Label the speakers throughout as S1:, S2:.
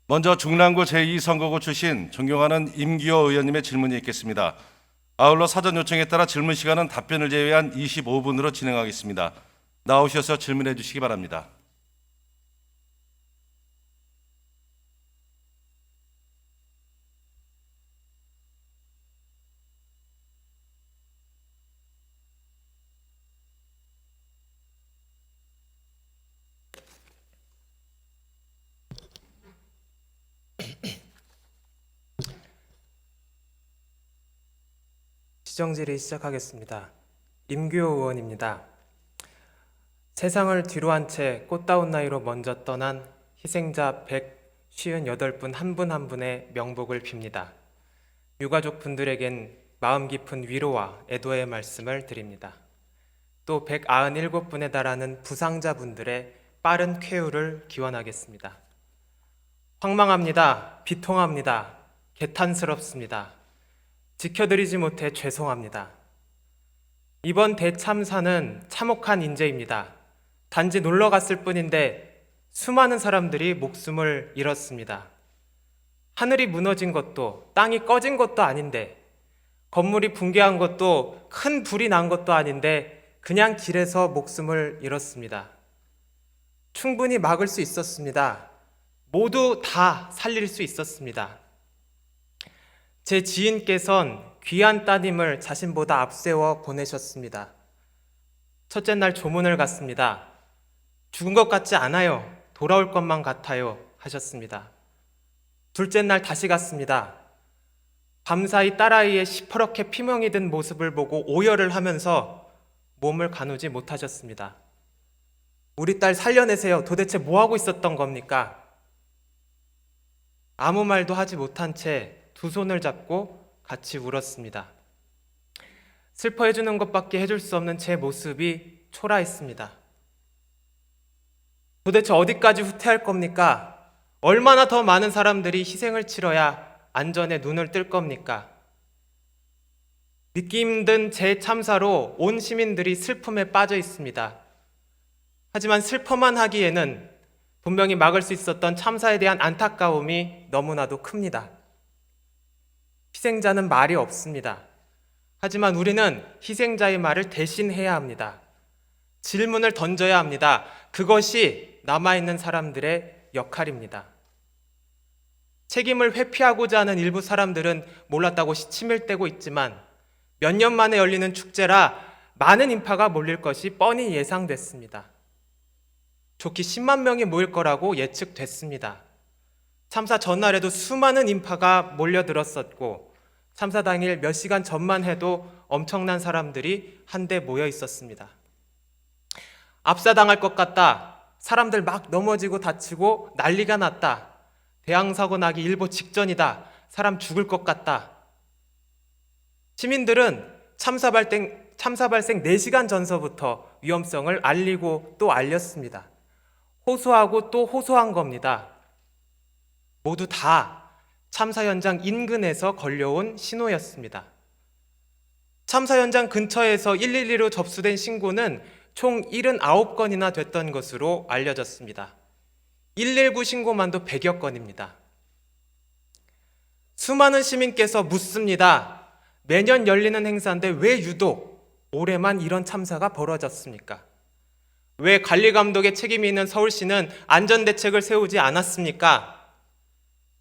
S1: 먼저 중랑구 제2선거구 출신 존경하는 임기호 의원님의 질문이 있겠습니다. 아울러 사전 요청에 따라 질문 시간은 답변을 제외한 25분으로 진행하겠습니다. 나오셔서 질문해 주시기 바랍니다.
S2: 지정질의 시작하겠습니다. 임규호 의원입니다. 세상을 뒤로 한 채 꽃다운 나이로 먼저 떠난 희생자 158분 한 분 한 분의 명복을 빕니다. 유가족 분들에겐 마음 깊은 위로와 애도의 말씀을 드립니다. 또 197분에 달하는 부상자분들의 빠른 쾌유를 기원하겠습니다. 황망합니다. 비통합니다. 개탄스럽습니다. 지켜드리지 못해 죄송합니다. 이번 대참사는 참혹한 인재입니다. 단지 놀러 갔을 뿐인데 수많은 사람들이 목숨을 잃었습니다. 하늘이 무너진 것도 땅이 꺼진 것도 아닌데 건물이 붕괴한 것도 큰 불이 난 것도 아닌데 그냥 길에서 목숨을 잃었습니다. 충분히 막을 수 있었습니다. 모두 다 살릴 수 있었습니다. 제 지인께선 귀한 따님을 자신보다 앞세워 보내셨습니다. 첫째 날 조문을 갔습니다. 죽은 것 같지 않아요. 돌아올 것만 같아요. 하셨습니다. 둘째 날 다시 갔습니다. 밤사이 딸아이의 시퍼렇게 피멍이 든 모습을 보고 오열을 하면서 몸을 가누지 못하셨습니다. 우리 딸 살려내세요. 도대체 뭐 하고 있었던 겁니까? 아무 말도 하지 못한 채 두 손을 잡고 같이 울었습니다. 슬퍼해주는 것밖에 해줄 수 없는 제 모습이 초라했습니다. 도대체 어디까지 후퇴할 겁니까? 얼마나 더 많은 사람들이 희생을 치러야 안전에 눈을 뜰 겁니까? 믿기 힘든 제 참사로 온 시민들이 슬픔에 빠져 있습니다. 하지만 슬퍼만 하기에는 분명히 막을 수 있었던 참사에 대한 안타까움이 너무나도 큽니다. 희생자는 말이 없습니다. 하지만 우리는 희생자의 말을 대신해야 합니다. 질문을 던져야 합니다. 그것이 남아있는 사람들의 역할입니다. 책임을 회피하고자 하는 일부 사람들은 몰랐다고 시침을 떼고 있지만 몇 년 만에 열리는 축제라 많은 인파가 몰릴 것이 뻔히 예상됐습니다. 좋게 10만 명이 모일 거라고 예측됐습니다. 참사 전날에도 수많은 인파가 몰려들었었고 참사 당일 몇 시간 전만 해도 엄청난 사람들이 한데 모여 있었습니다. 압사당할 것 같다. 사람들 막 넘어지고 다치고 난리가 났다. 대항사고 나기 일보 직전이다. 사람 죽을 것 같다. 시민들은 참사 발생 4시간 전서부터 위험성을 알리고 또 알렸습니다. 호소하고 또 호소한 겁니다. 모두 다 참사 현장 인근에서 걸려온 신호였습니다. 참사 현장 근처에서 112로 접수된 신고는 총 79건이나 됐던 것으로 알려졌습니다. 119 신고만도 100여 건입니다. 수많은 시민께서 묻습니다. 매년 열리는 행사인데 왜 유독 올해만 이런 참사가 벌어졌습니까? 왜 관리감독의 책임이 있는 서울시는 안전대책을 세우지 않았습니까?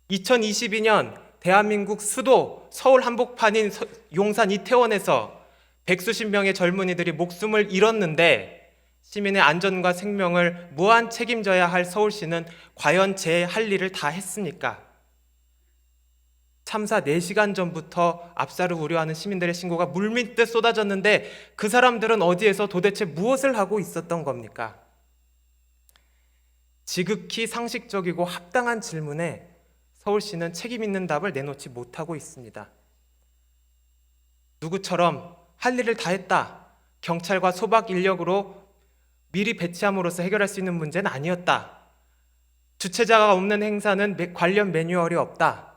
S2: 2022년 대한민국 수도 서울 한복판인 용산 이태원에서 백수십 명의 젊은이들이 목숨을 잃었는데 시민의 안전과 생명을 무한 책임져야 할 서울시는 과연 제 할 일을 다 했습니까? 참사 4시간 전부터 압사를 우려하는 시민들의 신고가 물밀듯 쏟아졌는데 그 사람들은 어디에서 도대체 무엇을 하고 있었던 겁니까? 지극히 상식적이고 합당한 질문에 서울시는 책임 있는 답을 내놓지 못하고 있습니다. 누구처럼 할 일을 다 했다. 경찰과 소박 인력으로 미리 배치함으로써 해결할 수 있는 문제는 아니었다. 주최자가 없는 행사는 관련 매뉴얼이 없다.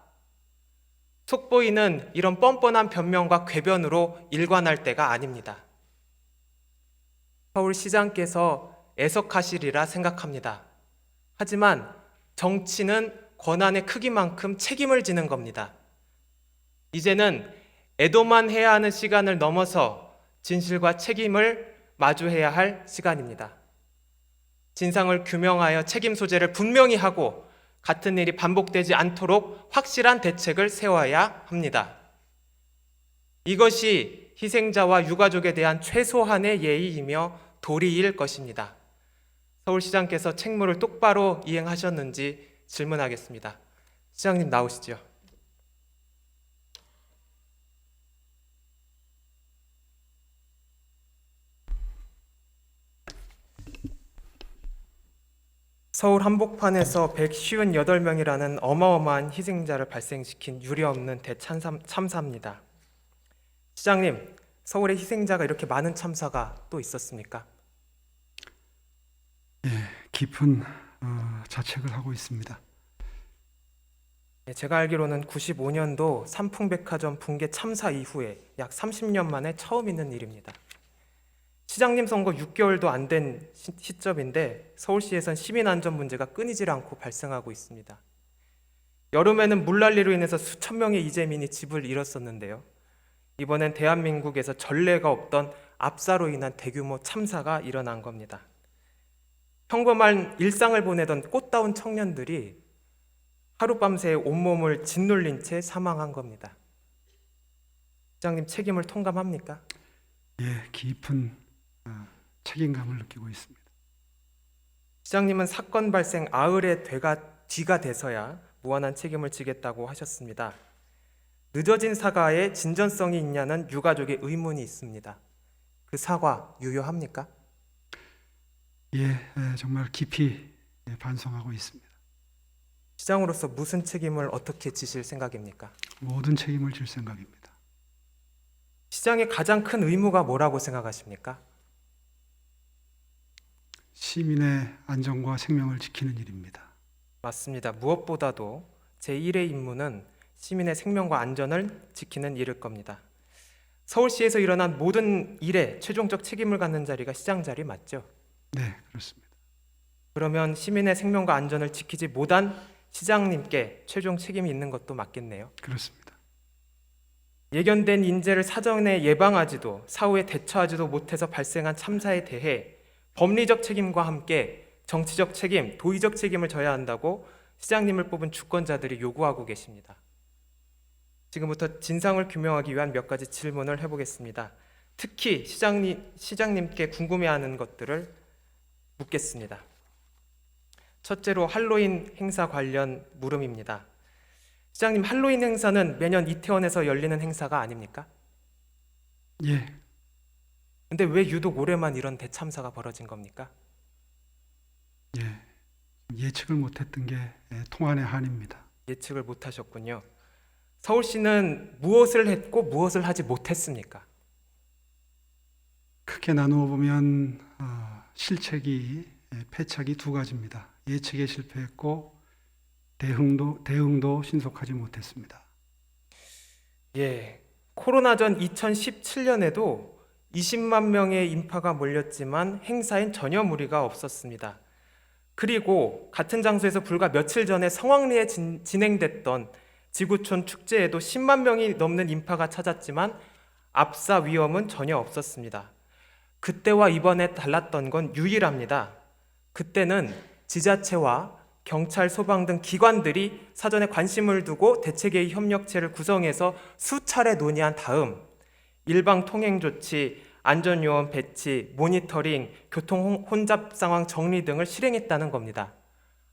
S2: 속보이는 이런 뻔뻔한 변명과 궤변으로 일관할 때가 아닙니다. 서울시장께서 애석하시리라 생각합니다. 하지만 정치는 권한의 크기만큼 책임을 지는 겁니다. 이제는 애도만 해야 하는 시간을 넘어서 진실과 책임을 마주해야 할 시간입니다. 진상을 규명하여 책임 소재를 분명히 하고 같은 일이 반복되지 않도록 확실한 대책을 세워야 합니다. 이것이 희생자와 유가족에 대한 최소한의 예의이며 도리일 것입니다. 서울시장께서 책무를 똑바로 이행하셨는지 질문하겠습니다. 시장님 나오시죠. 서울 한복판에서 158명이라는 어마어마한 희생자를 발생시킨 유례없는 대참사입니다. 시장님, 서울에 희생자가 이렇게 많은 참사가 또 있었습니까?
S3: 예, 깊은 자책을 하고 있습니다.
S2: 제가 알기로는 95년도 삼풍백화점 붕괴 참사 이후에 약 30년 만에 처음 있는 일입니다. 시장님 선거 6개월도 안 된 시점인데 서울시에선 시민 안전 문제가 끊이질 않고 발생하고 있습니다. 여름에는 물난리로 인해서 수천 명의 이재민이 집을 잃었었는데요. 이번엔 대한민국에서 전례가 없던 압사로 인한 대규모 참사가 일어난 겁니다. 평범한 일상을 보내던 꽃다운 청년들이 하룻밤새 온몸을 짓눌린 채 사망한 겁니다. 시장님 책임을 통감합니까?
S3: 예, 깊은 책임감을 느끼고 있습니다.
S2: 시장님은 사건 발생 아흘의 뒤가 돼서야 무한한 책임을 지겠다고 하셨습니다. 늦어진 사과에 진전성이 있냐는 유가족의 의문이 있습니다. 그 사과 유효합니까?
S3: 예, 정말 깊이 반성하고 있습니다.
S2: 시장으로서 무슨 책임을 어떻게 지실 생각입니까?
S3: 모든 책임을 질 생각입니다.
S2: 시장의 가장 큰 의무가 뭐라고 생각하십니까?
S3: 시민의 안전과 생명을 지키는 일입니다.
S2: 맞습니다. 무엇보다도 제1의 임무는 시민의 생명과 안전을 지키는 일일 겁니다. 서울시에서 일어난 모든 일에 최종적 책임을 갖는 자리가 시장 자리 맞죠?
S3: 네, 그렇습니다.
S2: 그러면 시민의 생명과 안전을 지키지 못한 시장님께 최종 책임이 있는 것도 맞겠네요.
S3: 그렇습니다.
S2: 예견된 인재를 사전에 예방하지도 사후에 대처하지도 못해서 발생한 참사에 대해 법리적 책임과 함께 정치적 책임, 도의적 책임을 져야 한다고 시장님을 뽑은 주권자들이 요구하고 계십니다. 지금부터 진상을 규명하기 위한 몇 가지 질문을 해보겠습니다. 특히 시장님께 궁금해하는 것들을 묻겠습니다. 첫째로 할로윈 행사 관련 물음입니다. 시장님, 할로윈 행사는 매년 이태원에서 열리는 행사가 아닙니까?
S3: 예,
S2: 근데 왜 유독 올해만 이런 대참사가 벌어진 겁니까?
S3: 예, 예측을 못했던 게 통한의 한입니다.
S2: 예측을 못하셨군요. 서울시는 무엇을 했고 무엇을 하지 못했습니까?
S3: 크게 나누어 보면 패착이 두 가지입니다. 예측에 실패했고 대응도 신속하지 못했습니다.
S2: 예, 코로나 전 2017년에도 20만 명의 인파가 몰렸지만 행사엔 전혀 무리가 없었습니다. 그리고 같은 장소에서 불과 며칠 전에 성황리에 진행됐던 지구촌 축제에도 10만 명이 넘는 인파가 찾았지만 압사 위험은 전혀 없었습니다. 그때와 이번에 달랐던 건 유일합니다. 그때는 지자체와 경찰, 소방 등 기관들이 사전에 관심을 두고 대책회의 협력체를 구성해서 수차례 논의한 다음 일방 통행 조치, 안전요원 배치, 모니터링, 교통 혼잡 상황 정리 등을 실행했다는 겁니다.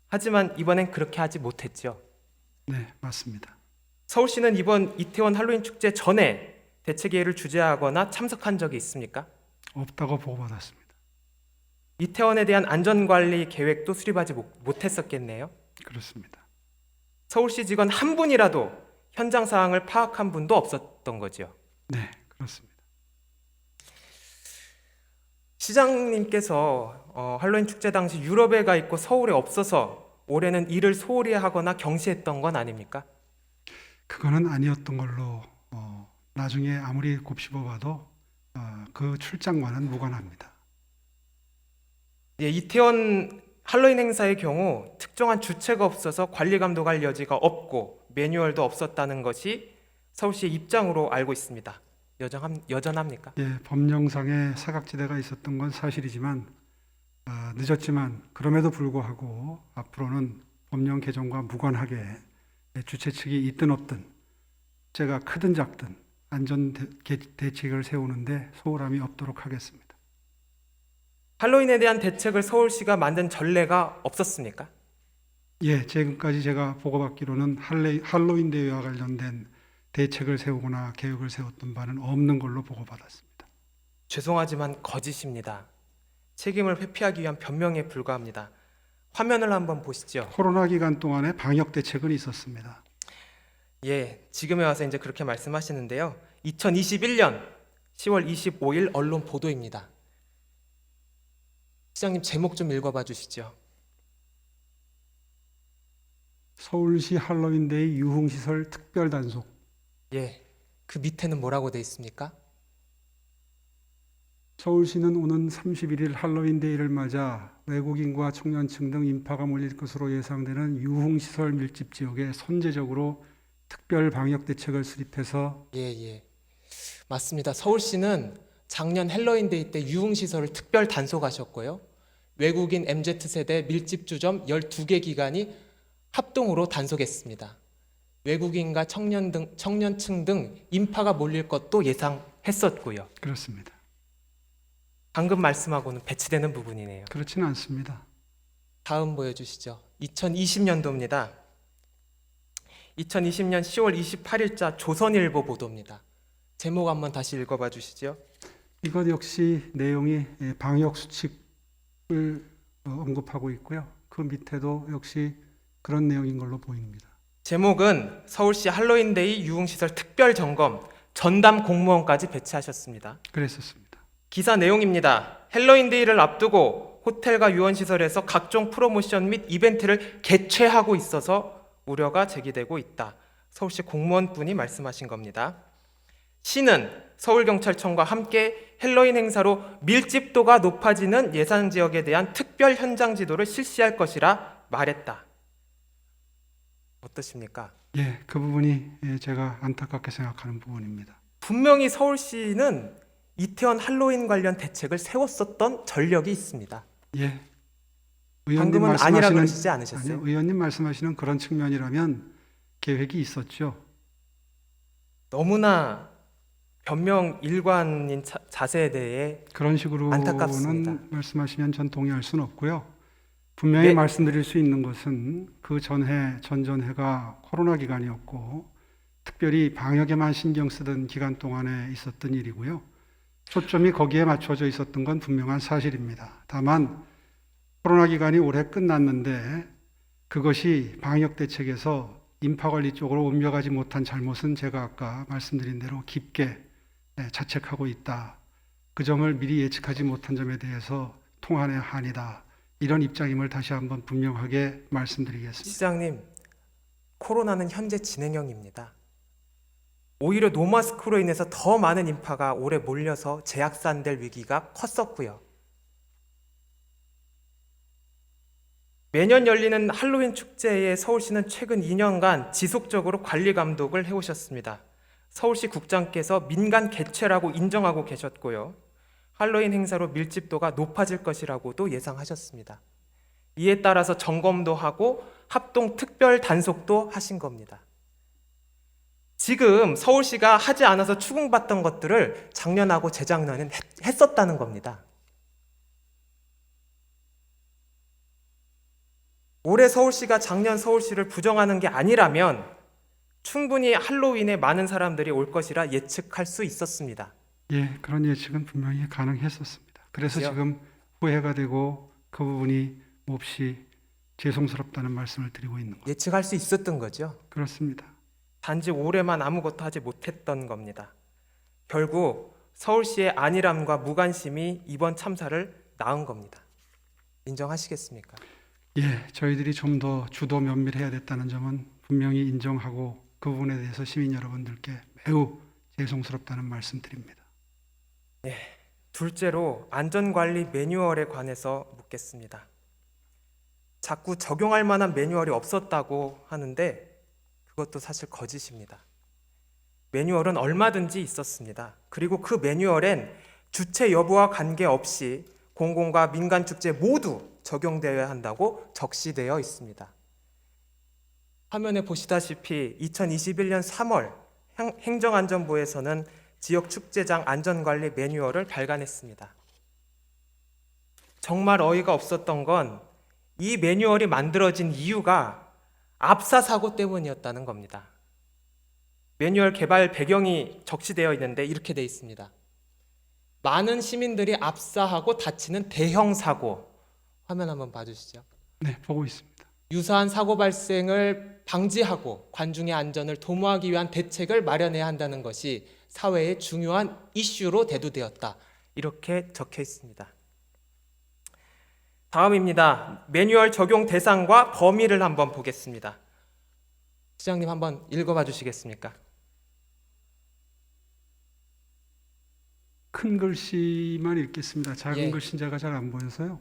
S2: 하지만 이번엔 그렇게 하지 못했죠.
S3: 네, 맞습니다.
S2: 서울시는 이번 이태원 할로윈 축제 전에 대책회의를 주재하거나 참석한 적이 있습니까?
S3: 없다고 보고받았습니다.
S2: 이태원에 대한 안전관리 계획도 수립하지 못했었겠네요.
S3: 그렇습니다.
S2: 서울시 직원 한 분이라도 현장 상황을 파악한 분도 없었던 거죠.
S3: 네, 그렇습니다.
S2: 시장님께서 할로윈 축제 당시 유럽에 가 있고 서울에 없어서 올해는 일을 소홀히 하거나 경시했던 건 아닙니까?
S3: 그거는 아니었던 걸로 나중에 아무리 곱씹어봐도 그 출장과는 무관합니다.
S2: 예, 이태원 할로윈 행사의 경우 특정한 주체가 없어서 관리 감독할 여지가 없고 매뉴얼도 없었다는 것이 서울시의 입장으로 알고 있습니다. 여전합니까?
S3: 예, 법령상의 사각지대가 있었던 건 사실이지만 늦었지만 그럼에도 불구하고 앞으로는 법령 개정과 무관하게 주최 측이 있든 없든 제가 크든 작든 안전 대책을 세우는데 소홀함이 없도록 하겠습니다.
S2: 할로윈에 대한 대책을 서울시가 만든 전례가 없었습니까?
S3: 예, 지금까지 제가 보고받기로는 할로윈 대회와 관련된 대책을 세우거나 계획을 세웠던 바는 없는 걸로 보고받았습니다.
S2: 죄송하지만 거짓입니다. 책임을 회피하기 위한 변명에 불과합니다. 화면을 한번 보시죠.
S3: 코로나 기간 동안에 방역 대책은 있었습니다.
S2: 예, 지금에 와서 이제 그렇게 말씀하시는데요. 2021년 10월 25일 언론 보도입니다. 시장님 제목 좀 읽어봐 주시죠.
S3: 서울시 할로윈데이 유흥시설 특별 단속.
S2: 예, 그 밑에는 뭐라고 돼 있습니까?
S3: 서울시는 오는 31일 할로윈데이를 맞아 외국인과 청년층 등 인파가 몰릴 것으로 예상되는 유흥시설 밀집 지역에 선제적으로 특별 방역 대책을 수립해서
S2: 예. 맞습니다. 서울시는 작년 헬로윈데이 때 유흥시설을 특별 단속하셨고요. 외국인 MZ세대 밀집주점 12개 기관이 합동으로 단속했습니다. 외국인과 청년층 등 인파가 몰릴 것도 예상했었고요.
S3: 그렇습니다.
S2: 방금 말씀하고는 배치되는 부분이네요.
S3: 그렇지는 않습니다.
S2: 다음 보여주시죠. 2020년도입니다. 2020년 10월 28일자 조선일보 보도입니다. 제목 한번 다시 읽어봐 주시죠.
S3: 이것 역시 내용이 방역 수칙을 언급하고 있고요. 그 밑에도 역시 그런 내용인 걸로 보입니다.
S2: 제목은 서울시 할로윈데이 유흥시설 특별 점검 전담 공무원까지 배치하셨습니다.
S3: 그랬었습니다.
S2: 기사 내용입니다. 헬로윈데이를 앞두고 호텔과 유원시설에서 각종 프로모션 및 이벤트를 개최하고 있어서 우려가 제기되고 있다. 서울시 공무원분이 말씀하신 겁니다. 시는 서울경찰청과 함께 헬로윈 행사로 밀집도가 높아지는 예상 지역에 대한 특별 현장 지도를 실시할 것이라 말했다. 어떠십니까?
S3: 예, 그 부분이 제가 안타깝게 생각하는 부분입니다.
S2: 분명히 서울시는 이태원 할로윈 관련 대책을 세웠었던 전력이 있습니다.
S3: 예.
S2: 방금은 아니라 그러시지 않으셨어요?
S3: 아니요, 의원님 말씀하시는 그런 측면이라면 계획이 있었죠.
S2: 너무나 변명 일관인 자세에 대해
S3: 그런 식으로는
S2: 안타깝습니다.
S3: 말씀하시면 전 동의할 수는 없고요. 분명히
S2: 네.
S3: 말씀드릴 수 있는 것은 그 전해, 전전해가 코로나 기간이었고 특별히 방역에만 신경 쓰던 기간 동안에 있었던 일이고요. 초점이 거기에 맞춰져 있었던 건 분명한 사실입니다. 다만 코로나 기간이 올해 끝났는데 그것이 방역 대책에서 인파관리 쪽으로 옮겨가지 못한 잘못은 제가 아까 말씀드린 대로 깊게 자책하고 있다. 그 점을 미리 예측하지 못한 점에 대해서 통한의 한이다. 이런 입장임을 다시 한번 분명하게 말씀드리겠습니다.
S2: 시장님, 코로나는 현재 진행형입니다. 오히려 노마스크로 인해서 더 많은 인파가 올해 몰려서 재확산될 위기가 컸었고요. 매년 열리는 할로윈 축제에 서울시는 최근 2년간 지속적으로 관리 감독을 해오셨습니다. 서울시 국장께서 민간 개최라고 인정하고 계셨고요. 할로윈 행사로 밀집도가 높아질 것이라고도 예상하셨습니다. 이에 따라서 점검도 하고 합동 특별 단속도 하신 겁니다. 지금 서울시가 하지 않아서 추궁받던 것들을 작년하고 재작년엔 했었다는 겁니다. 올해 서울시가 작년 서울시를 부정하는 게 아니라면 충분히 할로윈에 많은 사람들이 올 것이라 예측할 수 있었습니다.
S3: 예, 그런 예측은 분명히 가능했었습니다. 그래서
S2: 그렇죠?
S3: 지금 후회가 되고 그 부분이 몹시 죄송스럽다는 말씀을 드리고 있는 거죠.
S2: 예측할 수 있었던 거죠.
S3: 그렇습니다.
S2: 단지 올해만 아무것도 하지 못했던 겁니다. 결국 서울시의 안일함과 무관심이 이번 참사를 낳은 겁니다. 인정하시겠습니까?
S3: 예, 저희들이 좀 더 주도 면밀해야 됐다는 점은 분명히 인정하고 그 부분에 대해서 시민 여러분들께 매우 죄송스럽다는 말씀 드립니다.
S2: 둘째로 안전관리 매뉴얼에 관해서 묻겠습니다. 자꾸 적용할 만한 매뉴얼이 없었다고 하는데 그것도 사실 거짓입니다. 매뉴얼은 얼마든지 있었습니다. 그리고 그 매뉴얼엔 주체 여부와 관계없이 공공과 민간 축제 모두 적용되어야 한다고 적시되어 있습니다. 화면에 보시다시피 2021년 3월 행정안전부에서는 지역 축제장 안전관리 매뉴얼을 발간했습니다. 정말 어이가 없었던 건 이 매뉴얼이 만들어진 이유가 압사 사고 때문이었다는 겁니다. 매뉴얼 개발 배경이 적시되어 있는데 이렇게 되어 있습니다. 많은 시민들이 압사하고 다치는 대형 사고. 화면 한번 봐주시죠.
S3: 네, 보고 있습니다.
S2: 유사한 사고 발생을 방지하고 관중의 안전을 도모하기 위한 대책을 마련해야 한다는 것이 사회의 중요한 이슈로 대두되었다. 이렇게 적혀 있습니다. 다음입니다. 매뉴얼 적용 대상과 범위를 한번 보겠습니다. 시장님 한번 읽어봐 주시겠습니까?
S3: 큰 글씨만 읽겠습니다. 작은
S2: 예.
S3: 글씨자가 잘 안 보여서요.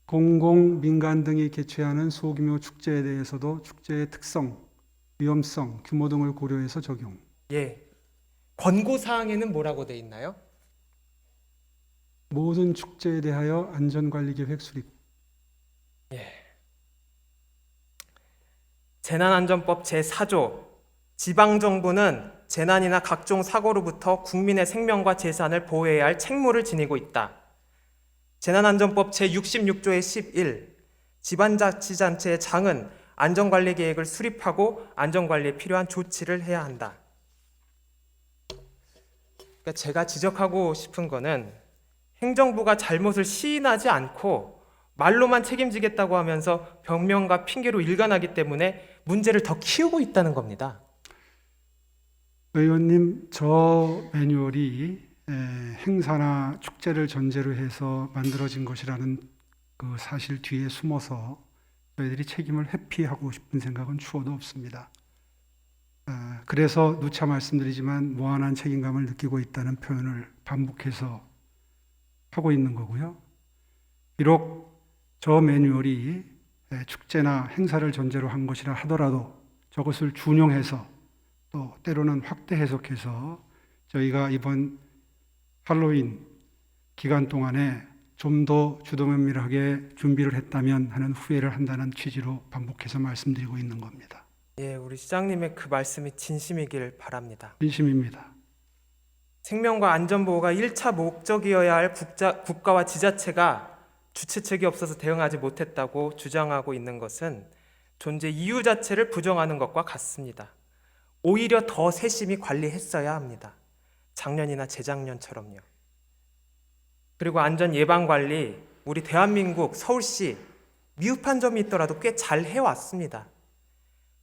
S3: 공공, 민간 등이 개최하는 소규모 축제에 대해서도 축제의 특성, 위험성, 규모 등을 고려해서 적용.
S2: 예. 권고 사항에는 뭐라고 돼 있나요?
S3: 모든 축제에 대하여 안전관리 계획 수립.
S2: 재난안전법 제4조 지방정부는 재난이나 각종 사고로부터 국민의 생명과 재산을 보호해야 할 책무를 지니고 있다. 재난안전법 제66조의 11 지방자치단체의 장은 안전관리 계획을 수립하고 안전관리에 필요한 조치를 해야 한다. 그러니까 제가 지적하고 싶은 거는 행정부가 잘못을 시인하지 않고 말로만 책임지겠다고 하면서 변명과 핑계로 일관하기 때문에 문제를 더 키우고 있다는 겁니다.
S3: 의원님, 저 매뉴얼이 행사나 축제를 전제로 해서 만들어진 것이라는 그 사실 뒤에 숨어서 저희들이 책임을 회피하고 싶은 생각은 추호도 없습니다. 그래서 누차 말씀드리지만 무한한 책임감을 느끼고 있다는 표현을 반복해서 하고 있는 거고요. 비록 저 매뉴얼이 축제나 행사를 전제로 한 것이라 하더라도 저것을 준용해서 또 때로는 확대 해석해서 저희가 이번 할로윈 기간 동안에 좀 더 주도면밀하게 준비를 했다면 하는 후회를 한다는 취지로 반복해서 말씀드리고 있는 겁니다.
S2: 예, 우리 시장님의 그 말씀이 진심이길 바랍니다.
S3: 진심입니다.
S2: 생명과 안전보호가 1차 목적이어야 할 국가와 지자체가 주체책이 없어서 대응하지 못했다고 주장하고 있는 것은 존재 이유 자체를 부정하는 것과 같습니다. 오히려 더 세심히 관리했어야 합니다. 작년이나 재작년처럼요. 그리고 안전 예방 관리, 우리 대한민국 서울시 미흡한 점이 있더라도 꽤 잘 해왔습니다.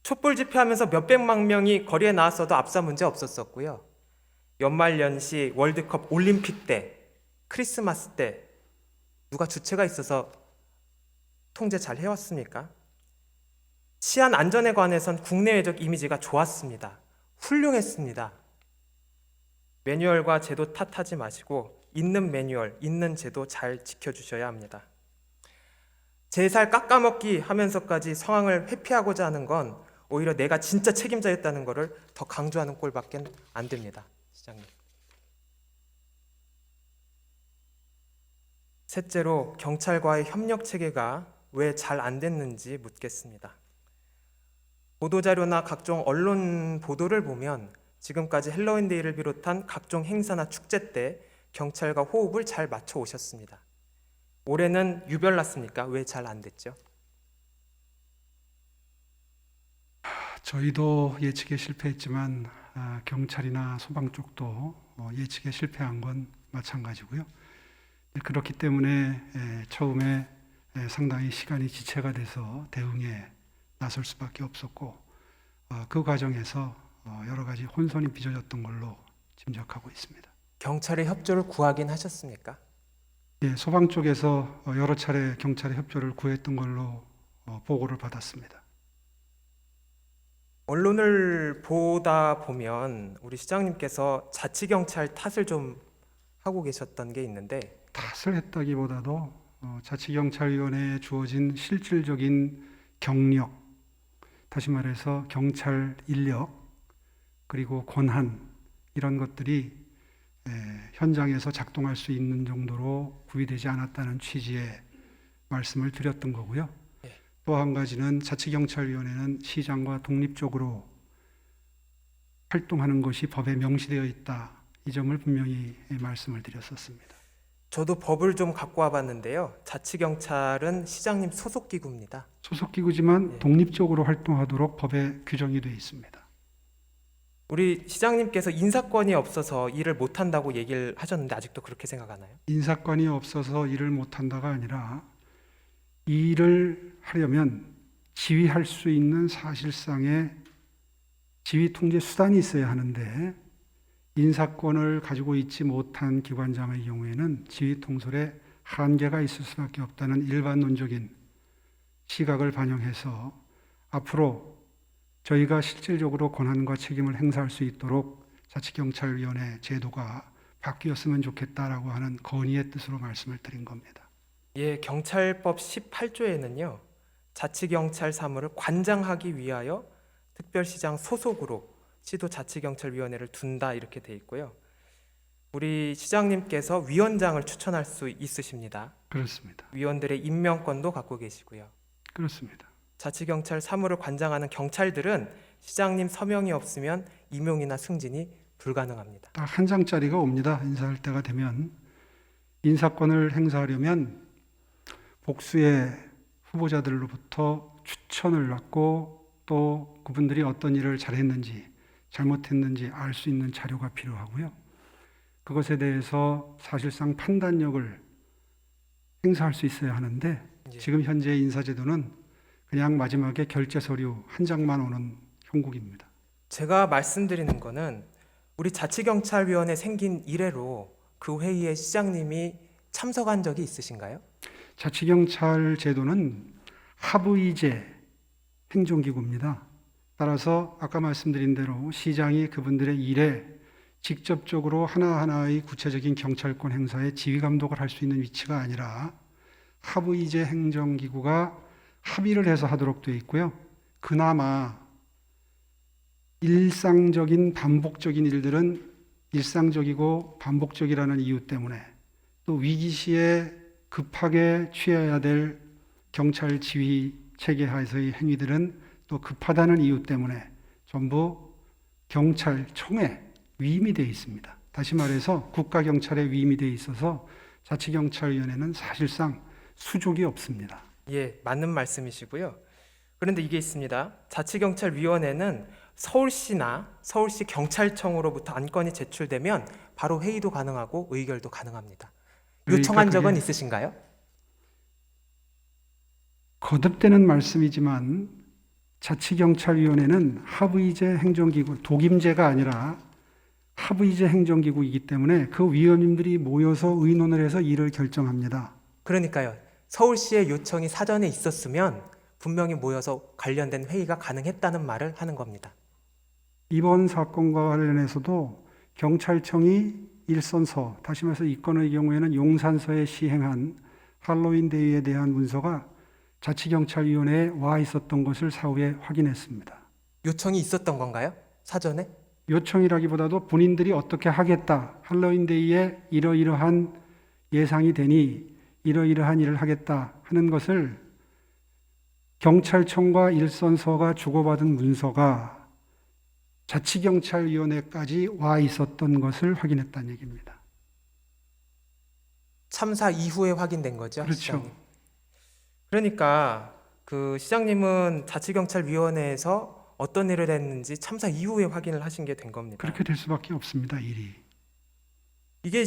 S2: 촛불 집회하면서 몇백만 명이 거리에 나왔어도 압사 문제 없었었고요. 연말연시, 월드컵, 올림픽 때, 크리스마스 때 누가 주체가 있어서 통제 잘 해왔습니까? 치안 안전에 관해선 국내외적 이미지가 좋았습니다. 훌륭했습니다. 매뉴얼과 제도 탓하지 마시고 있는 매뉴얼, 있는 제도 잘 지켜주셔야 합니다. 제 살 깎아먹기 하면서까지 상황을 회피하고자 하는 건 오히려 내가 진짜 책임자였다는 것을 더 강조하는 꼴밖에 안 됩니다. 시장님. 셋째로 경찰과의 협력 체계가 왜 잘 안 됐는지 묻겠습니다. 보도자료나 각종 언론 보도를 보면 지금까지 헬로윈데이를 비롯한 각종 행사나 축제 때 경찰과 호흡을 잘 맞춰 오셨습니다. 올해는 유별났습니까? 왜 잘 안 됐죠?
S3: 저희도 예측에 실패했지만 경찰이나 소방 쪽도 예측에 실패한 건 마찬가지고요. 그렇기 때문에 처음에 상당히 시간이 지체가 돼서 대응에 나설 수밖에 없었고 그 과정에서 여러 가지 혼선이 빚어졌던 걸로 짐작하고 있습니다.
S2: 경찰의 협조를 구하긴 하셨습니까?
S3: 예, 소방 쪽에서 여러 차례 경찰의 협조를 구했던 걸로 보고를 받았습니다.
S2: 언론을 보다 보면 우리 시장님께서 자치경찰 탓을 좀 하고 계셨던 게 있는데
S3: 탓을 했다기보다도 자치경찰위원회에 주어진 실질적인 경력, 다시 말해서 경찰 인력, 그리고 권한 이런 것들이 현장에서 작동할 수 있는 정도로 구비되지 않았다는 취지의 말씀을 드렸던 거고요. 또 한 가지는 자치경찰위원회는 시장과 독립적으로 활동하는 것이 법에 명시되어 있다. 이 점을 분명히 말씀을 드렸었습니다.
S2: 저도 법을 좀 갖고 와봤는데요. 자치경찰은 시장님 소속 기구입니다.
S3: 소속기구지만
S2: 예.
S3: 독립적으로 활동하도록 법에 규정이 되어 있습니다.
S2: 우리 시장님께서 인사권이 없어서 일을 못한다고 얘기를 하셨는데 아직도 그렇게 생각하나요?
S3: 인사권이 없어서 일을 못한다가 아니라 이 일을 하려면 지휘할 수 있는 사실상의 지휘 통제 수단이 있어야 하는데 인사권을 가지고 있지 못한 기관장의 경우에는 지휘 통솔에 한계가 있을 수밖에 없다는 일반론적인 시각을 반영해서 앞으로 저희가 실질적으로 권한과 책임을 행사할 수 있도록 자치경찰위원회 제도가 바뀌었으면 좋겠다라고 하는 건의의 뜻으로 말씀을 드린 겁니다.
S2: 예, 경찰법 18조에는요. 자치경찰 사무를 관장하기 위하여 특별시장 소속으로 시도자치경찰위원회를 둔다 이렇게 돼 있고요. 우리 시장님께서 위원장을 추천할 수 있으십니다.
S3: 그렇습니다.
S2: 위원들의 임명권도 갖고 계시고요.
S3: 그렇습니다.
S2: 자치경찰 사무를 관장하는 경찰들은 시장님 서명이 없으면 임용이나 승진이 불가능합니다.
S3: 딱 한 장짜리가 옵니다. 인사할 때가 되면. 인사권을 행사하려면 복수의 후보자들로부터 추천을 받고 또 그분들이 어떤 일을 잘했는지 잘못했는지 알 수 있는 자료가 필요하고요. 그것에 대해서 사실상 판단력을 행사할 수 있어야 하는데 지금 현재 인사제도는 그냥 마지막에 결제 서류 한 장만 오는 형국입니다.
S2: 제가 말씀드리는 거는 우리 자치경찰위원회 생긴 이래로 그 회의에 시장님이 참석한 적이 있으신가요?
S3: 자치경찰 제도는 하부이제 행정기구입니다. 따라서 아까 말씀드린 대로 시장이 그분들의 일에 직접적으로 하나하나의 구체적인 경찰권 행사에 지휘 감독을 할 수 있는 위치가 아니라 하부이제 행정기구가 합의를 해서 하도록 되어 있고요. 그나마 일상적인 반복적인 일들은 일상적이고 반복적이라는 이유 때문에 또 위기시에 급하게 취해야 될 경찰 지휘 체계 하에서의 행위들은 또 급하다는 이유 때문에 전부 경찰청에 위임이 되어 있습니다. 다시 말해서 국가경찰에 위임이 되어 있어서 자치경찰위원회는 사실상 수족이 없습니다.
S2: 예, 맞는 말씀이시고요. 그런데 이게 있습니다. 자치경찰위원회는 서울시나 서울시 경찰청으로부터 안건이 제출되면 바로 회의도 가능하고 의결도 가능합니다. 요청한 적은 있으신가요?
S3: 거듭되는 말씀이지만 자치경찰위원회는 하부이제 행정기구, 독임제가 아니라 하부이제 행정기구이기 때문에 그 위원님들이 모여서 의논을 해서 일을 결정합니다.
S2: 그러니까요. 서울시의 요청이 사전에 있었으면 분명히 모여서 관련된 회의가 가능했다는 말을 하는 겁니다.
S3: 이번 사건과 관련해서도 경찰청이 일선서, 다시 말해서 이 건의 경우에는 용산서에 시행한 할로윈 데이에 대한 문서가 자치경찰위원회에 와 있었던 것을 사후에 확인했습니다.
S2: 요청이 있었던 건가요? 사전에?
S3: 요청이라기보다도 본인들이 어떻게 하겠다, 할로윈 데이에 이러이러한 예상이 되니 이러이러한 일을 하겠다 하는 것을 경찰청과 일선서가 주고받은 문서가 자치경찰위원회까지 와 있었던 것을 확인했다는 얘기입니다.
S2: 참사 이후에 확인된 거죠?
S3: 그렇죠.
S2: 시장님. 그러니까 그 시장님은 자치경찰위원회에서 어떤 일을 했는지 참사 이후에 확인을 하신 게 된 겁니다.
S3: 그렇게 될 수밖에 없습니다. 일이.
S2: 이게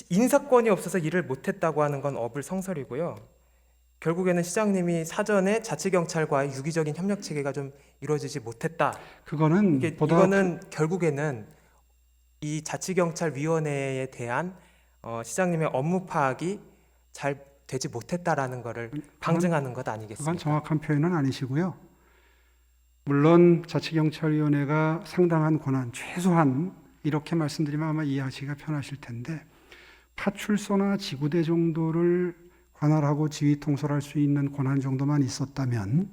S2: 인사권이 없어서 일을 못했다고 하는 건 어불성설이고요. 결국에는 시장님이 사전에 자치경찰과의 유기적인 협력 체계가 좀 이루어지지 못했다.
S3: 그거는
S2: 이거는 결국에는 이 자치경찰위원회에 대한 시장님의 업무 파악이 잘 되지 못했다라는 것을 방증하는 것
S3: 그건
S2: 아니겠습니까?
S3: 정확한 표현은 아니시고요. 물론 자치경찰위원회가 상당한 권한, 최소한 이렇게 말씀드리면 아마 이해하시기가 편하실 텐데 파출소나 지구대 정도를 관할하고 지휘 통솔할 수 있는 권한 정도만 있었다면,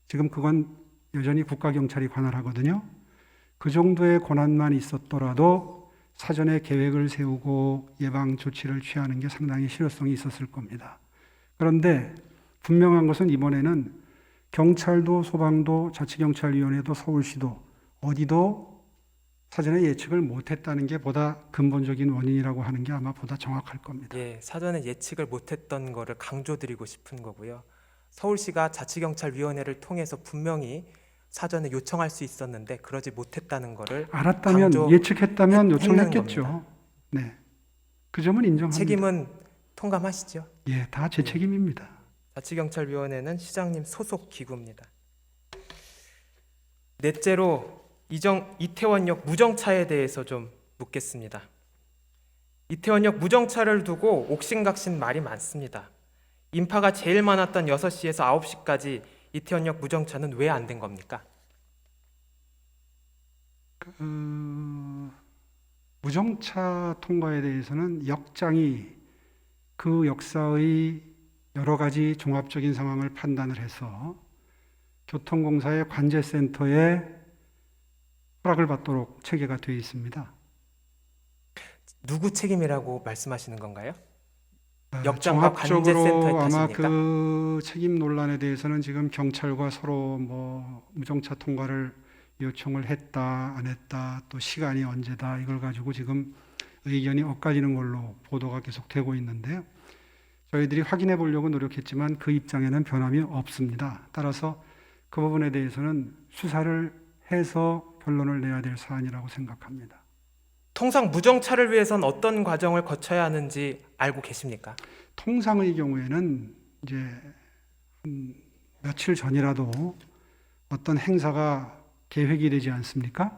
S3: 지금 그건 여전히 국가경찰이 관할하거든요. 그 정도의 권한만 있었더라도 사전에 계획을 세우고 예방 조치를 취하는 게 상당히 실효성이 있었을 겁니다. 그런데 분명한 것은 이번에는 경찰도 소방도 자치경찰위원회도 서울시도 어디도 사전에 예측을 못했다는 게 보다 근본적인 원인이라고 하는 게 아마 보다 정확할 겁니다.
S2: 예, 사전에 예측을 못했던 거를 강조드리고 싶은 거고요. 서울시가 자치경찰위원회를 통해서 분명히 사전에 요청할 수 있었는데 그러지 못했다는 거를
S3: 알았다면,
S2: 강조
S3: 예측했다면
S2: 했는
S3: 요청했겠죠.
S2: 겁니다.
S3: 네, 그 점은 인정합니다.
S2: 책임은 통감하시죠?
S3: 예, 다 제 책임입니다.
S2: 자치경찰위원회는 시장님 소속 기구입니다. 넷째로 이태원역 무정차에 대해서 좀 묻겠습니다. 이태원역 무정차를 두고 옥신각신 말이 많습니다. 인파가 제일 많았던 6시에서 9시까지 이태원역 무정차는 왜 안 된 겁니까?
S3: 무정차 통과에 대해서는 역장이 그 역사의 여러 가지 종합적인 상황을 판단을 해서 교통공사의 관제센터에 허락을 받도록 체계가 되어 있습니다.
S2: 누구 책임이라고 말씀하시는 건가요? 역장과
S3: 종합적으로
S2: 관제센터의
S3: 아마
S2: 탓입니까?
S3: 그 책임 논란에 대해서는 지금 경찰과 서로 무정차 통과를 요청을 했다 안 했다 또 시간이 언제다 이걸 가지고 지금 의견이 엇갈리는 걸로 보도가 계속 되고 있는데요. 저희들이 확인해 보려고 노력했지만 그 입장에는 변함이 없습니다. 따라서 그 부분에 대해서는 수사를 해서 결론을 내야 될 사안이라고 생각합니다.
S2: 통상 무정차를 위해선 어떤 과정을 거쳐야 하는지 알고 계십니까?
S3: 통상의 경우에는 이제 한 며칠 전이라도 어떤 행사가 계획이 되지 않습니까?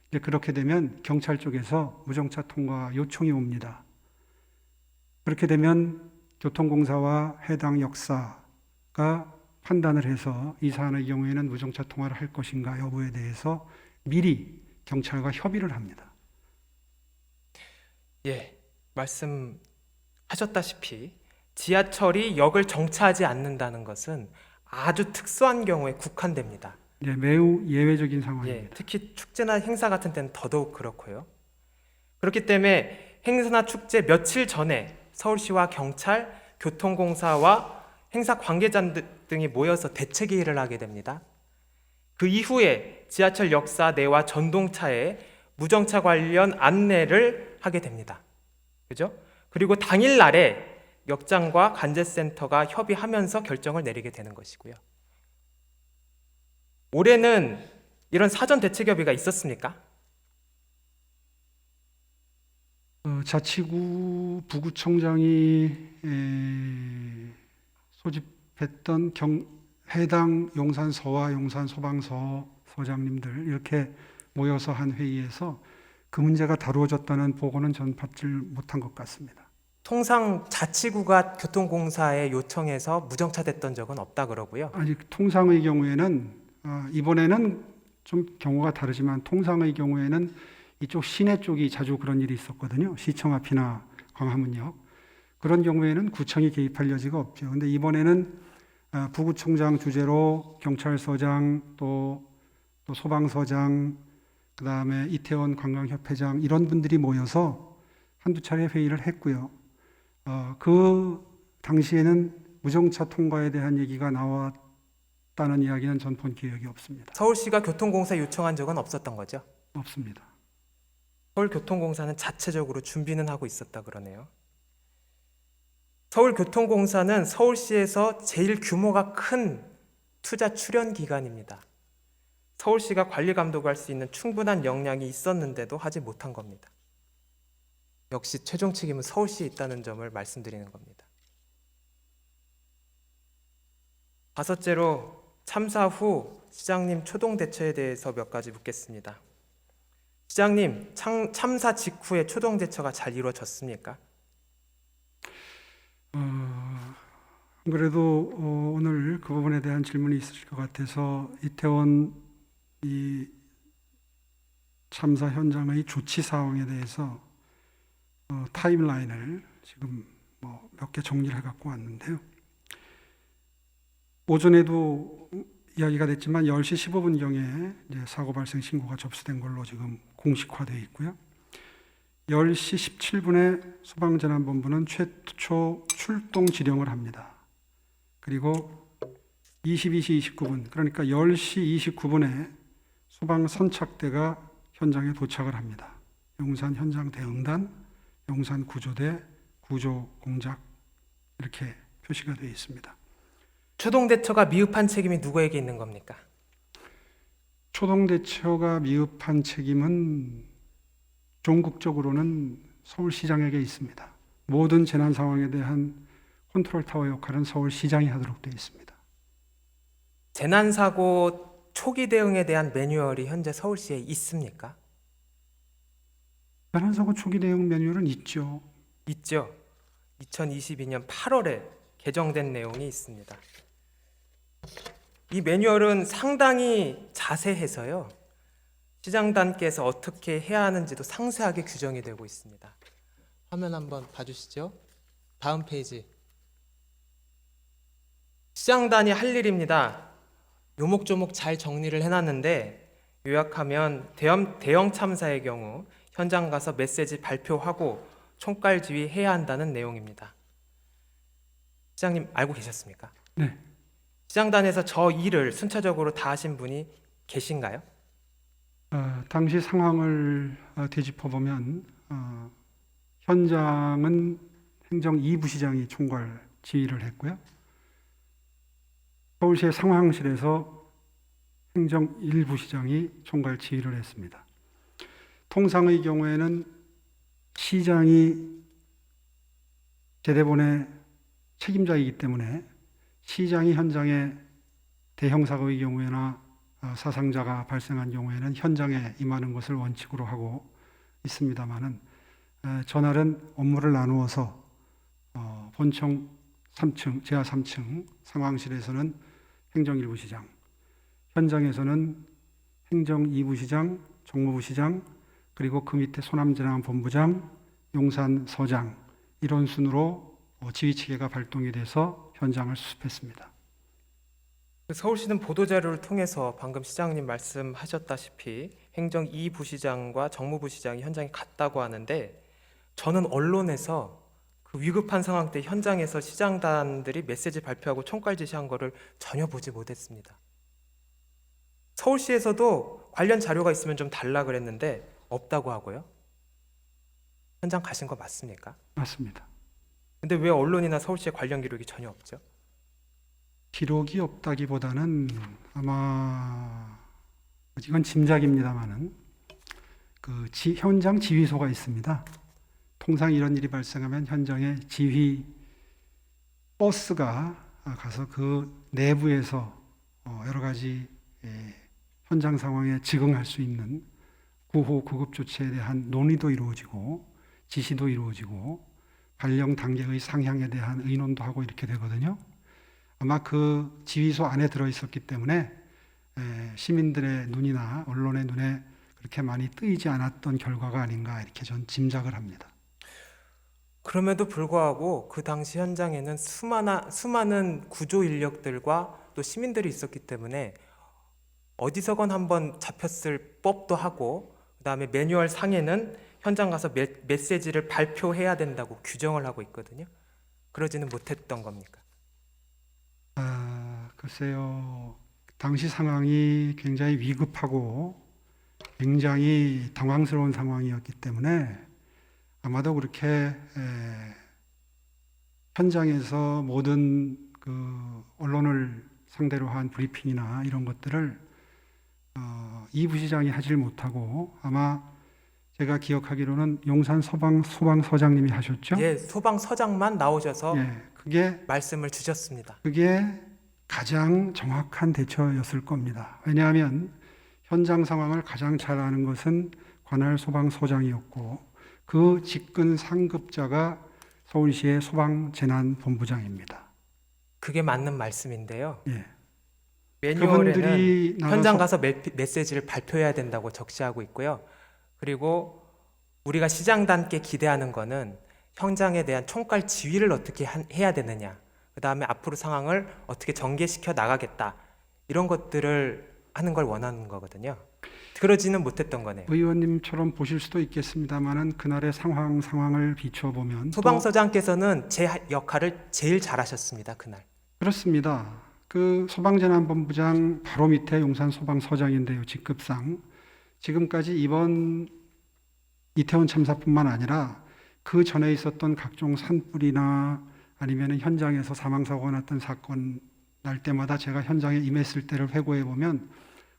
S3: 이제 그렇게 되면 경찰 쪽에서 무정차 통과 요청이 옵니다. 그렇게 되면 교통공사와 해당 역사가 판단을 해서 이 사안의 경우에는 무정차 통화를 할 것인가 여부에 대해서 미리 경찰과 협의를 합니다.
S2: 예, 말씀하셨다시피 지하철이 역을 정차하지 않는다는 것은 아주 특수한 경우에 국한됩니다.
S3: 네, 매우 예외적인 상황입니다.
S2: 예, 특히 축제나 행사 같은 때는 더더욱 그렇고요. 그렇기 때문에 행사나 축제 며칠 전에 서울시와 경찰, 교통공사와 행사 관계자 등이 모여서 대책 회의를 하게 됩니다. 그 이후에 지하철 역사 내와 전동차에 무정차 관련 안내를 하게 됩니다. 그죠? 그리고 당일 날에 역장과 관제센터가 협의하면서 결정을 내리게 되는 것이고요. 올해는 이런 사전 대책 협의가 있었습니까?
S3: 자치구 부구청장이 소집했던 해당 용산서와 용산소방서 서장님들 이렇게 모여서 한 회의에서 그 문제가 다루어졌다는 보고는 전 받지 못한 것 같습니다.
S2: 통상 자치구가 교통공사에 요청해서 무정차 됐던 적은 없다 그러고요.
S3: 아니, 통상의 경우에는 이번에는 좀 경우가 다르지만 통상의 경우에는 이쪽 시내 쪽이 자주 그런 일이 있었거든요. 시청 앞이나 광화문역. 그런 경우에는 구청이 개입할 여지가 없죠. 근데 이번에는 부구청장 주재로 경찰서장 또 소방서장 그다음에 이태원 관광협회장 이런 분들이 모여서 한두 차례 회의를 했고요. 그 당시에는 무정차 통과에 대한 얘기가 나왔다는 이야기는 전 본 기억이 없습니다.
S2: 서울시가 교통공사 요청한 적은 없었던 거죠?
S3: 없습니다.
S2: 서울교통공사는 자체적으로 준비는 하고 있었다 그러네요. 서울교통공사는 서울시에서 제일 규모가 큰 투자 출연 기관입니다. 서울시가 관리 감독할 수 있는 충분한 역량이 있었는데도 하지 못한 겁니다. 역시 최종 책임은 서울시에 있다는 점을 말씀드리는 겁니다. 다섯째로 참사 후 시장님 초동 대처에 대해서 몇 가지 묻겠습니다. 시장님, 참사 직후에 초동 대처가 잘 이루어졌습니까?
S3: 그래도 오늘 그 부분에 대한 질문이 있으실 것 같아서 이태원 이 참사 현장의 조치 상황에 대해서 타임라인을 지금 몇 개 정리를 해갖고 왔는데요. 오전에도 이야기가 됐지만 10시 15분경에 이제 사고 발생 신고가 접수된 걸로 지금 공식화되어 있고요. 10시 17분에 소방재난본부는 최초 출동 지령을 합니다. 그리고 22시 29분, 그러니까 10시 29분에 소방 선착대가 현장에 도착을 합니다. 용산 현장 대응단, 용산 구조대, 구조 공작 이렇게 표시가 되어 있습니다.
S2: 초동 대처가 미흡한 책임이 누구에게 있는 겁니까?
S3: 초동 대처가 미흡한 책임은 종국적으로는 서울시장에게 있습니다. 모든 재난 상황에 대한 컨트롤 타워 역할은 서울시장이 하도록 되어 있습니다.
S2: 재난사고 초기 대응에 대한 매뉴얼이 현재 서울시에 있습니까?
S3: 재난사고 초기 대응 매뉴얼은 있죠.
S2: 있죠. 2022년 8월에 개정된 내용이 있습니다. 이 매뉴얼은 상당히 자세해서요. 시장단께서 어떻게 해야 하는지도 상세하게 규정이 되고 있습니다. 화면 한번 봐주시죠. 다음 페이지. 시장단이 할 일입니다. 요목조목 잘 정리를 해놨는데 요약하면 대형 참사의 경우 현장 가서 메시지 발표하고 총괄 지휘해야 한다는 내용입니다. 시장님 알고 계셨습니까?
S3: 네.
S2: 시장단에서 저 일을 순차적으로 다 하신 분이 계신가요?
S3: 당시 상황을 되짚어 보면 현장은 행정 2부시장이 총괄 지휘를 했고요. 서울시의 상황실에서 행정 1부시장이 총괄 지휘를 했습니다. 통상의 경우에는 시장이 제대본의 책임자이기 때문에 시장이 현장에 대형 사고의 경우에나 사상자가 발생한 경우에는 현장에 임하는 것을 원칙으로 하고 있습니다만은 전날은 업무를 나누어서 본청 3층, 지하 3층 상황실에서는 행정 1부시장, 현장에서는 행정 2부시장, 정무부시장, 그리고 그 밑에 소남재난본부장, 용산서장 이런 순으로 지휘체계가 발동이 돼서 현장을 수습했습니다.
S2: 서울시는 보도자료를 통해서 방금 시장님 말씀하셨다시피 행정 2부시장과 정무부시장이 현장에 갔다고 하는데 저는 언론에서 그 위급한 상황 때 현장에서 시장단들이 메시지 발표하고 총괄 지시한 거를 전혀 보지 못했습니다. 서울시에서도 관련 자료가 있으면 좀 달라 그랬는데 없다고 하고요. 현장 가신 거 맞습니까?
S3: 맞습니다.
S2: 근데 왜 언론이나 서울시에 관련 기록이 전혀 없죠?
S3: 기록이 없다기보다는 아마 이건 짐작입니다만은 그 현장 지휘소가 있습니다. 통상 이런 일이 발생하면 현장에 지휘 버스가 가서 그 내부에서 여러 가지 현장 상황에 즉응할 수 있는 구호 구급 조치에 대한 논의도 이루어지고 지시도 이루어지고 발령 단계의 상향에 대한 의논도 하고 이렇게 되거든요. 아마 그 지휘소 안에 들어 있었기 때문에 시민들의 눈이나 언론의 눈에 그렇게 많이 뜨이지 않았던 결과가 아닌가 이렇게 전 짐작을 합니다.
S2: 그럼에도 불구하고 그 당시 현장에는 수많은 구조 인력들과 또 시민들이 있었기 때문에 어디서건 한번 잡혔을 법도 하고 그다음에 매뉴얼 상에는 현장 가서 메시지를 발표해야 된다고 규정을 하고 있거든요. 그러지는 못했던 겁니까?
S3: 글쎄요. 당시 상황이 굉장히 위급하고 굉장히 당황스러운 상황이었기 때문에 아마도 그렇게 현장에서 모든 그 언론을 상대로 한 브리핑이나 이런 것들을 이 부시장이 하질 못하고 아마 제가 기억하기로는 용산 소방서장님이 하셨죠?
S2: 예, 소방서장만 나오셔서
S3: 그게
S2: 말씀을 주셨습니다.
S3: 그게 가장 정확한 대처였을 겁니다. 왜냐하면 현장 상황을 가장 잘 아는 것은 관할 소방서장이었고 그 직근 상급자가 서울시의 소방재난본부장입니다.
S2: 그게 맞는 말씀인데요.
S3: 예.
S2: 매뉴얼에는 현장 가서 메시지를 발표해야 된다고 적시하고 있고요. 그리고 우리가 시장단께 기대하는 거는 현장에 대한 총괄 지휘를 어떻게 해야 되느냐, 그 다음에 앞으로 상황을 어떻게 전개시켜 나가겠다, 이런 것들을 하는 걸 원하는 거거든요. 그러지는 못했던 거네요.
S3: 의원님처럼 보실 수도 있겠습니다만은 그날의 상황을 비춰보면
S2: 소방서장께서는 제 역할을 제일 잘하셨습니다. 그날.
S3: 그렇습니다. 그 소방재난본부장 바로 밑에 용산소방서장인데요. 직급상 지금까지 이번 이태원 참사뿐만 아니라 그 전에 있었던 각종 산불이나 아니면 현장에서 사망사고가 났던 사건 날 때마다 제가 현장에 임했을 때를 회고해 보면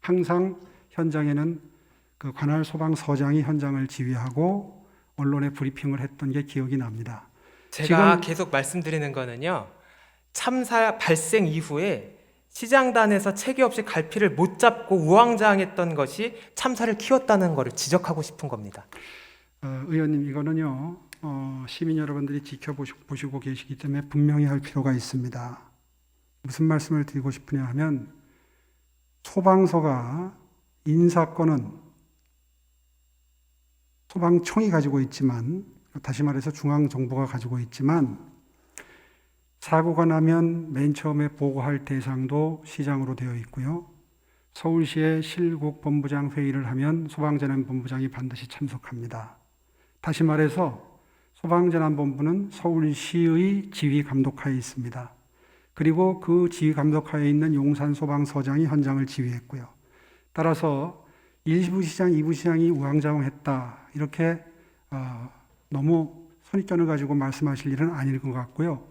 S3: 항상 현장에는 그 관할 소방서장이 현장을 지휘하고 언론에 브리핑을 했던 게 기억이 납니다.
S2: 제가 계속 말씀드리는 거는요, 참사 발생 이후에 시장단에서 체계 없이 갈피를 못 잡고 우왕좌왕했던 것이 참사를 키웠다는 것을 지적하고 싶은 겁니다.
S3: 의원님, 이거는요 시민 여러분들이 지켜보시고 계시기 때문에 분명히 할 필요가 있습니다. 무슨 말씀을 드리고 싶으냐 하면 소방서가 인사권은 소방청이 가지고 있지만, 다시 말해서 중앙정부가 가지고 있지만, 사고가 나면 맨 처음에 보고할 대상도 시장으로 되어 있고요. 서울시의 실국본부장 회의를 하면 소방재난본부장이 반드시 참석합니다. 다시 말해서 소방재난본부는 서울시의 지휘 감독하에 있습니다. 그리고 그 지휘 감독하에 있는 용산소방서장이 현장을 지휘했고요. 따라서 1부 시장, 2부 시장이 우왕좌왕했다, 이렇게 너무 선입견을 가지고 말씀하실 일은 아닐 것 같고요.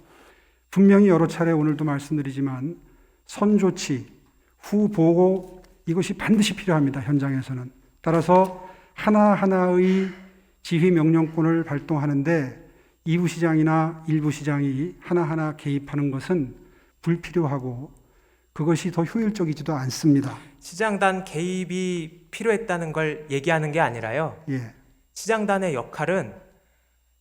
S3: 분명히 여러 차례 오늘도 말씀드리지만 선조치, 후보고, 이것이 반드시 필요합니다. 현장에서는. 따라서 하나하나의 지휘 명령권을 발동하는데 2부 시장이나 1부 시장이 하나하나 개입하는 것은 불필요하고 그것이 더 효율적이지도 않습니다.
S2: 시장단 개입이 필요했다는 걸 얘기하는 게 아니라요,
S3: 예.
S2: 시장단의 역할은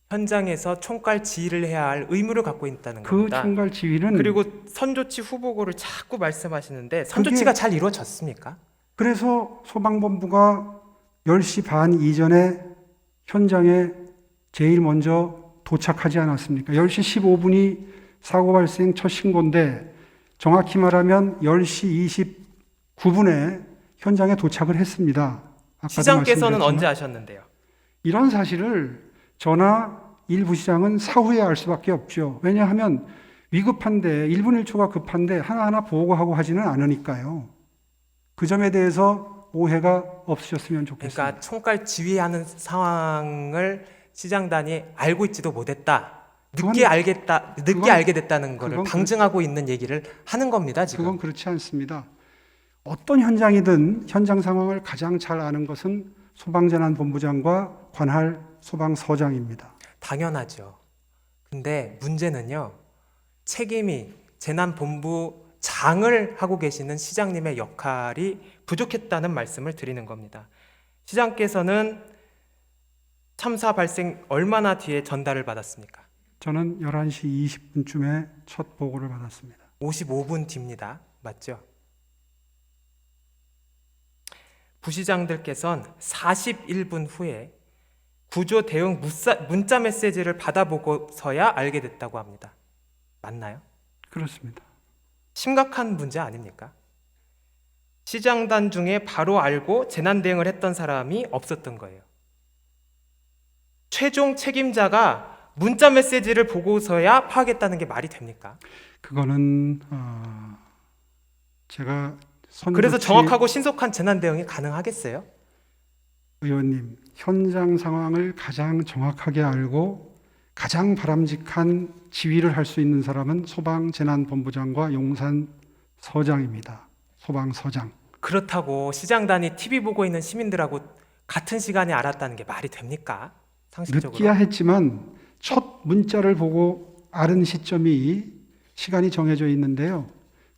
S2: 현장에서 총괄 지휘를 해야 할 의무를 갖고 있다는
S3: 그
S2: 겁니다.
S3: 총괄 지휘는,
S2: 그리고 선조치 후보고를 자꾸 말씀하시는데 선조치가 잘 이루어졌습니까?
S3: 그래서 소방본부가 10시 반 이전에 현장에 제일 먼저 도착하지 않았습니까? 10시 15분이 사고 발생 첫 신고인데 정확히 말하면 10시 29분에 현장에 도착을 했습니다.
S2: 시장께서는 언제 아셨는데요?
S3: 이런 사실을 저나 일부 시장은 사후에 알 수밖에 없죠. 왜냐하면 위급한데 1분 1초가 급한데 하나하나 보고하고 하지는 않으니까요. 그 점에 대해서 오해가 없으셨으면 좋겠습니다.
S2: 그러니까 총괄 지휘하는 상황을 시장단이 알고 있지도 못했다. 늦게 알게 됐다는 것을 방증하고 있는 얘기를 하는 겁니다. 지금.
S3: 그건 그렇지 않습니다. 어떤 현장이든 현장 상황을 가장 잘 아는 것은 소방재난본부장과 관할 소방서장입니다.
S2: 당연하죠. 근데 문제는요, 책임이 재난본부장을 하고 계시는 시장님의 역할이 부족했다는 말씀을 드리는 겁니다. 시장께서는 참사 발생 얼마나 뒤에 전달을 받았습니까?
S3: 저는 11시 20분쯤에 첫 보고를 받았습니다.
S2: 55분 뒤입니다. 맞죠? 부시장들께서는 41분 후에 구조 대응 문자 메시지를 받아보고서야 알게 됐다고 합니다. 맞나요?
S3: 그렇습니다.
S2: 심각한 문제 아닙니까? 시장단 중에 바로 알고 재난 대응을 했던 사람이 없었던 거예요. 최종 책임자가 문자 메시지를 보고서야 파악했다는 게 말이 됩니까?
S3: 그거는 제가
S2: 그래서 정확하고 신속한 재난 대응이 가능하겠어요?
S3: 의원님, 현장 상황을 가장 정확하게 알고 가장 바람직한 지휘를 할 수 있는 사람은 소방재난본부장과 용산서장입니다. 소방서장.
S2: 그렇다고 시장단이 TV 보고 있는 시민들하고 같은 시간에 알았다는 게 말이 됩니까? 상식적으로.
S3: 늦기야 했지만 첫 문자를 보고 알은 시점이 시간이 정해져 있는데요.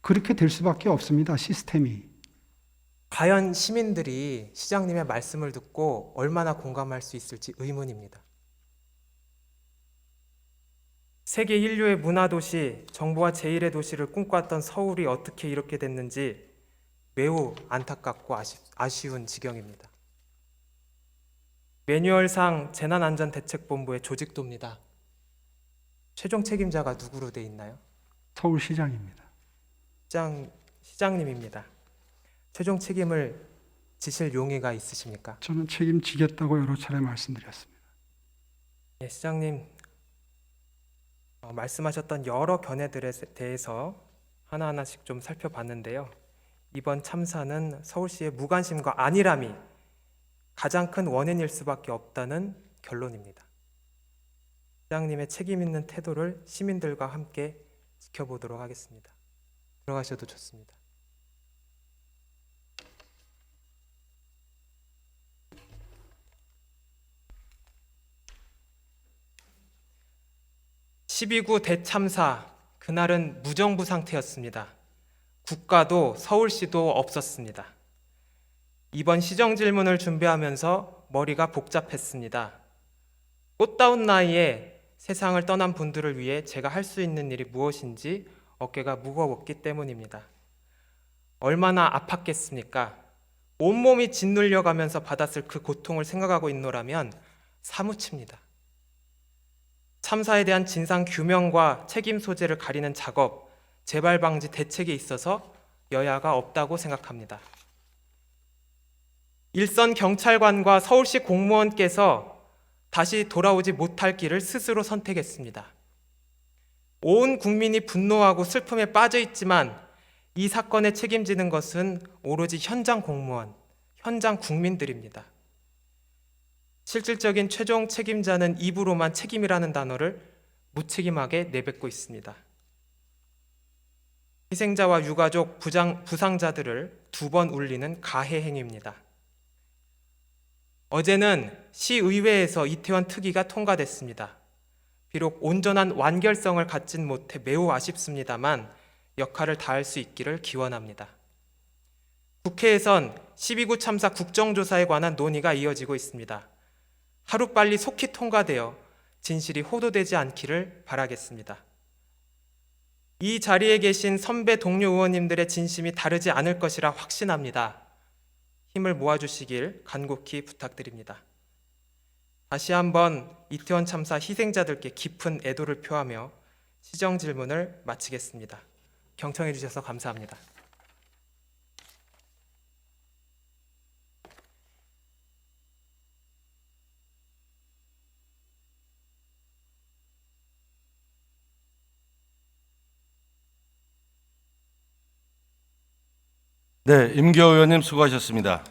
S3: 그렇게 될 수밖에 없습니다. 시스템이.
S2: 과연 시민들이 시장님의 말씀을 듣고 얼마나 공감할 수 있을지 의문입니다. 세계 인류의 문화도시, 정부와 제1의 도시를 꿈꿔왔던 서울이 어떻게 이렇게 됐는지 매우 안타깝고 아쉬운 지경입니다. 매뉴얼상 재난안전대책본부의 조직도입니다. 최종 책임자가 누구로 돼 있나요?
S3: 서울시장입니다.
S2: 시장님입니다. 최종 책임을 지실 용의가 있으십니까?
S3: 저는 책임지겠다고 여러 차례 말씀드렸습니다.
S2: 네, 시장님 말씀하셨던 여러 견해들에 대해서 하나하나씩 좀 살펴봤는데요. 이번 참사는 서울시의 무관심과 안일함이 가장 큰 원인일 수밖에 없다는 결론입니다. 시장님의 책임 있는 태도를 시민들과 함께 지켜보도록 하겠습니다. 들어가셔도 좋습니다. (12구) 대참사, 그날은 무정부 상태였습니다. 국가도 서울시도 없었습니다. 이번 시정 질문을 준비하면서 머리가 복잡했습니다. 꽃다운 나이에 세상을 떠난 분들을 위해 제가 할 수 있는 일이 무엇인지 어깨가 무거웠기 때문입니다. 얼마나 아팠겠습니까? 온몸이 짓눌려가면서 받았을 그 고통을 생각하고 있노라면 사무칩니다. 참사에 대한 진상 규명과 책임 소재를 가리는 작업, 재발 방지 대책에 있어서 여야가 없다고 생각합니다. 일선 경찰관과 서울시 공무원께서 다시 돌아오지 못할 길을 스스로 선택했습니다. 온 국민이 분노하고 슬픔에 빠져 있지만 이 사건에 책임지는 것은 오로지 현장 공무원, 현장 국민들입니다. 실질적인 최종 책임자는 입으로만 책임이라는 단어를 무책임하게 내뱉고 있습니다. 희생자와 유가족, 부상자들을 두 번 울리는 가해 행위입니다. 어제는 시의회에서 이태원 특위가 통과됐습니다. 비록 온전한 완결성을 갖진 못해 매우 아쉽습니다만 역할을 다할 수 있기를 기원합니다. 국회에선 12구 참사 국정조사에 관한 논의가 이어지고 있습니다. 하루빨리 속히 통과되어 진실이 호도되지 않기를 바라겠습니다. 이 자리에 계신 선배 동료 의원님들의 진심이 다르지 않을 것이라 확신합니다. 힘을 모아주시길 간곡히 부탁드립니다. 다시 한번 이태원 참사 희생자들께 깊은 애도를 표하며 시정 질문을 마치겠습니다. 경청해 주셔서 감사합니다.
S1: 네, 임기호 의원님 수고하셨습니다.